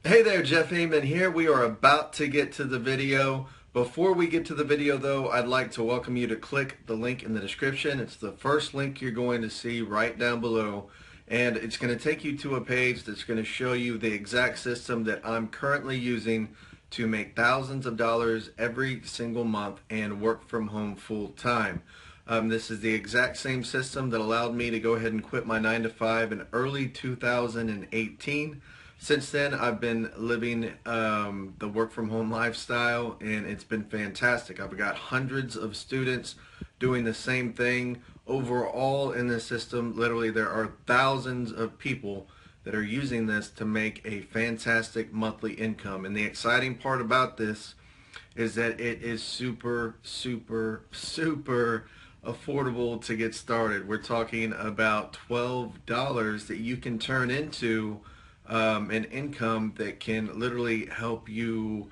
Hey there, Jeff Heyman here. We are about to get to the video. Before we get to the video though, I'd like to welcome you to click the link in the description. It's the first link you're going to see right down below. And it's going to take you to a page that's going to show you the exact system that I'm currently using to make thousands of dollars every single month and work from home full time. This is the exact same system that allowed me to go ahead and quit my 9 to 5 in early 2018. Since then, I've been living the work from home lifestyle, and it's been fantastic. I've got hundreds of students doing the same thing. Overall in this system, literally there are thousands of people that are using this to make a fantastic monthly income. And the exciting part about this is that it is super, super, super affordable to get started. We're talking about $12 that you can turn into an income that can literally help you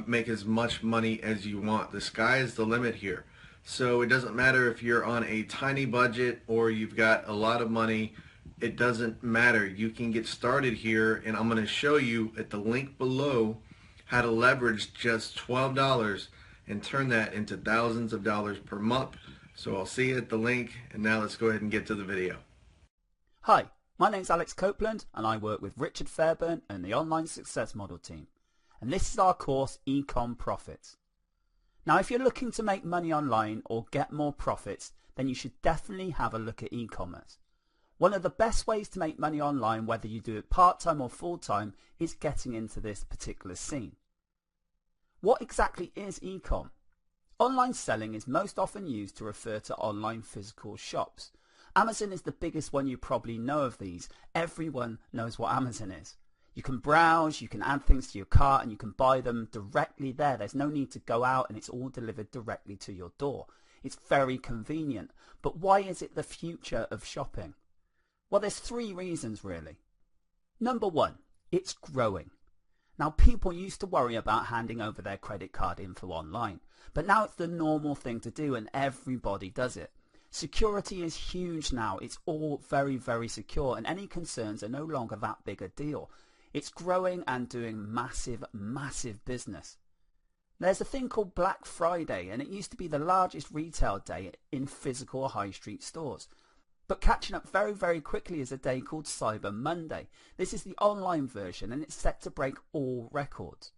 make as much money as you want. The sky is the limit here. So it doesn't matter if you're on a tiny budget or you've got a lot of money. It doesn't matter. You can get started here, and I'm going to show you at the link below how to leverage just $12 and turn that into thousands of dollars per month. So I'll see you at the link, and now let's go ahead and get to the video. Hi, my name's Alex Copeland and I work with Richard Fairburn and the Online Success Model team. And this is our course, Ecom Profits. Now, if you're looking to make money online or get more profits, then you should definitely have a look at e-commerce. One of the best ways to make money online, whether you do it part-time or full-time, is getting into this particular scene. What exactly is e-com? Online selling is most often used to refer to online physical shops. Amazon is the biggest one you probably know of these. Everyone knows what Amazon is. You can browse, you can add things to your cart, and you can buy them directly there. There's no need to go out, and it's all delivered directly to your door. It's very convenient. But why is it the future of shopping? Well, there's three reasons really. Number one, it's growing. Now, people used to worry about handing over their credit card info online, but now it's the normal thing to do and everybody does it. Security is huge now. It's all very, very secure, and any concerns are no longer that big a deal. It's growing and doing massive, massive business. There's a thing called Black Friday, and it used to be the largest retail day in physical high street stores. But catching up very, very quickly is a day called Cyber Monday. This is the online version, and it's set to break all records.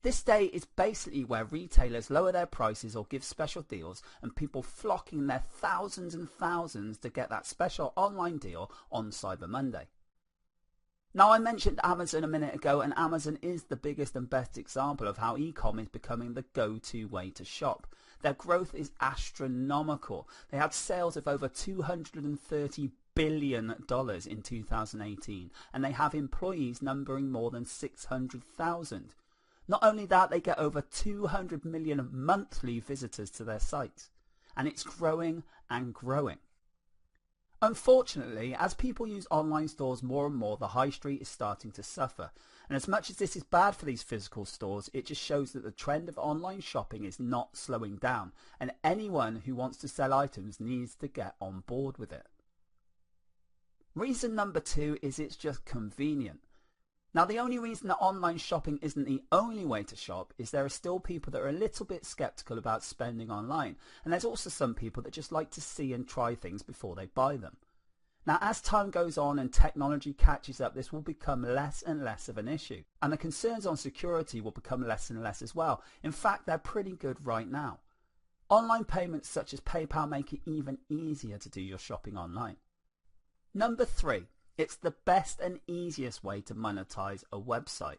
This day is basically where retailers lower their prices or give special deals, and people flock in their thousands and thousands to get that special online deal on Cyber Monday. Now, I mentioned Amazon a minute ago, and Amazon is the biggest and best example of how e-com is becoming the go-to way to shop. Their growth is astronomical. They had sales of over $230 billion in 2018, and they have employees numbering more than 600,000. Not only that, they get over 200 million monthly visitors to their sites, and it's growing and growing. Unfortunately, as people use online stores more and more, the high street is starting to suffer. And as much as this is bad for these physical stores, it just shows that the trend of online shopping is not slowing down, and anyone who wants to sell items needs to get on board with it. Reason number two is it's just convenient. Now, the only reason that online shopping isn't the only way to shop is there are still people that are a little bit skeptical about spending online, and there's also some people that just like to see and try things before they buy them. Now, as time goes on and technology catches up, this will become less and less of an issue, and the concerns on security will become less and less as well. In fact, they're pretty good right now. Online payments such as PayPal make it even easier to do your shopping online. Number three. It's the best and easiest way to monetize a website.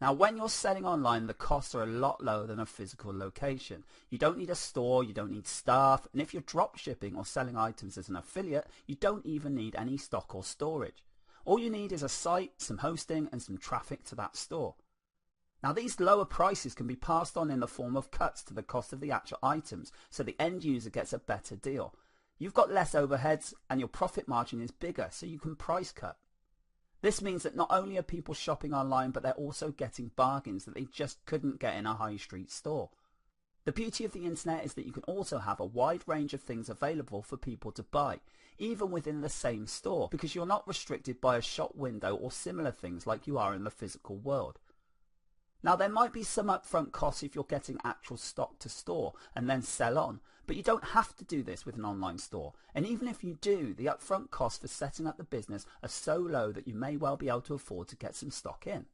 Now, when you're selling online, the costs are a lot lower than a physical location. You don't need a store, you don't need staff, and if you're drop shipping or selling items as an affiliate, you don't even need any stock or storage. All you need is a site, some hosting, and some traffic to that store. Now, these lower prices can be passed on in the form of cuts to the cost of the actual items, so the end user gets a better deal. You've got less overheads and your profit margin is bigger, so you can price cut. This means that not only are people shopping online, but they're also getting bargains that they just couldn't get in a high street store. The beauty of the internet is that you can also have a wide range of things available for people to buy, even within the same store, because you're not restricted by a shop window or similar things like you are in the physical world. Now, there might be some upfront costs if you're getting actual stock to store and then sell on, but you don't have to do this with an online store. And even if you do, the upfront costs for setting up the business are so low that you may well be able to afford to get some stock in.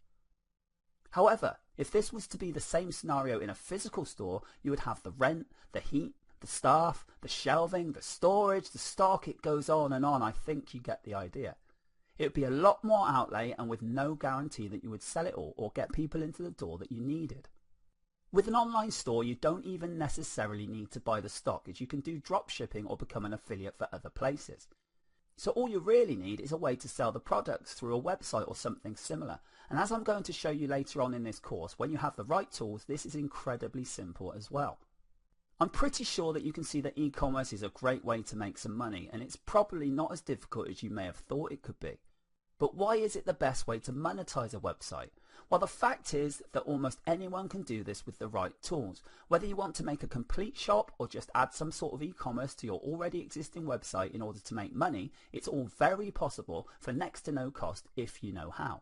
However, if this was to be the same scenario in a physical store, you would have the rent, the heat, the staff, the shelving, the storage, the stock, it goes on and on. I think you get the idea. It would be a lot more outlay and with no guarantee that you would sell it all or get people into the door that you needed. With an online store, you don't even necessarily need to buy the stock, as you can do drop shipping or become an affiliate for other places. So all you really need is a way to sell the products through a website or something similar. And as I'm going to show you later on in this course, when you have the right tools, this is incredibly simple as well. I'm pretty sure that you can see that e-commerce is a great way to make some money, and it's probably not as difficult as you may have thought it could be. But why is it the best way to monetize a website? Well, the fact is that almost anyone can do this with the right tools. Whether you want to make a complete shop or just add some sort of e-commerce to your already existing website in order to make money, it's all very possible for next to no cost if you know how.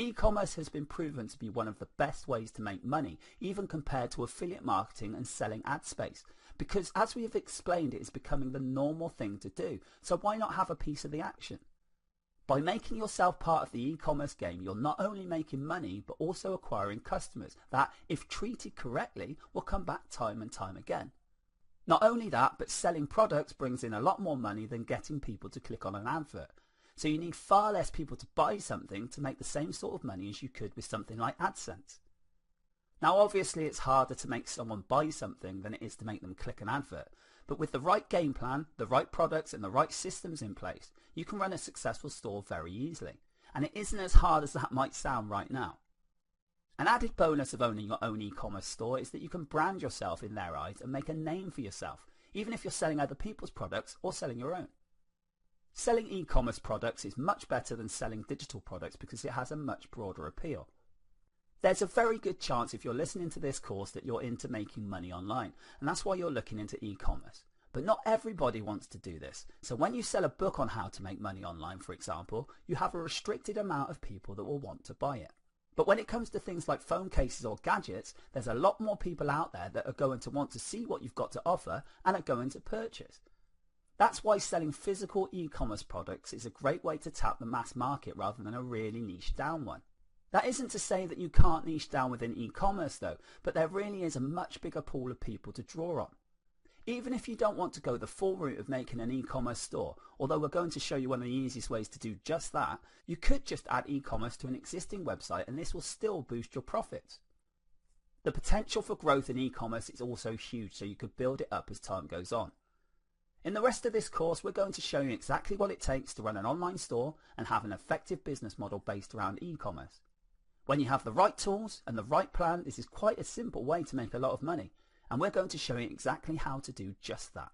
E-commerce has been proven to be one of the best ways to make money, even compared to affiliate marketing and selling ad space, because as we have explained, it is becoming the normal thing to do. So why not have a piece of the action? By making yourself part of the e-commerce game, you're not only making money, but also acquiring customers that, if treated correctly, will come back time and time again. Not only that, but selling products brings in a lot more money than getting people to click on an advert. So you need far less people to buy something to make the same sort of money as you could with something like AdSense. Now obviously it's harder to make someone buy something than it is to make them click an advert, but with the right game plan, the right products and the right systems in place, you can run a successful store very easily. And it isn't as hard as that might sound right now. An added bonus of owning your own e-commerce store is that you can brand yourself in their eyes and make a name for yourself, even if you're selling other people's products or selling your own. Selling e-commerce products is much better than selling digital products because it has a much broader appeal. There's a very good chance if you're listening to this course that you're into making money online, and that's why you're looking into e-commerce. But not everybody wants to do this. So when you sell a book on how to make money online, for example, you have a restricted amount of people that will want to buy it. But when it comes to things like phone cases or gadgets, there's a lot more people out there that are going to want to see what you've got to offer and are going to purchase. That's why selling physical e-commerce products is a great way to tap the mass market rather than a really niche down one. That isn't to say that you can't niche down within e-commerce though, but there really is a much bigger pool of people to draw on. Even if you don't want to go the full route of making an e-commerce store, although we're going to show you one of the easiest ways to do just that, you could just add e-commerce to an existing website and this will still boost your profits. The potential for growth in e-commerce is also huge, so you could build it up as time goes on. In the rest of this course, we're going to show you exactly what it takes to run an online store and have an effective business model based around e-commerce. When you have the right tools and the right plan, this is quite a simple way to make a lot of money, and we're going to show you exactly how to do just that.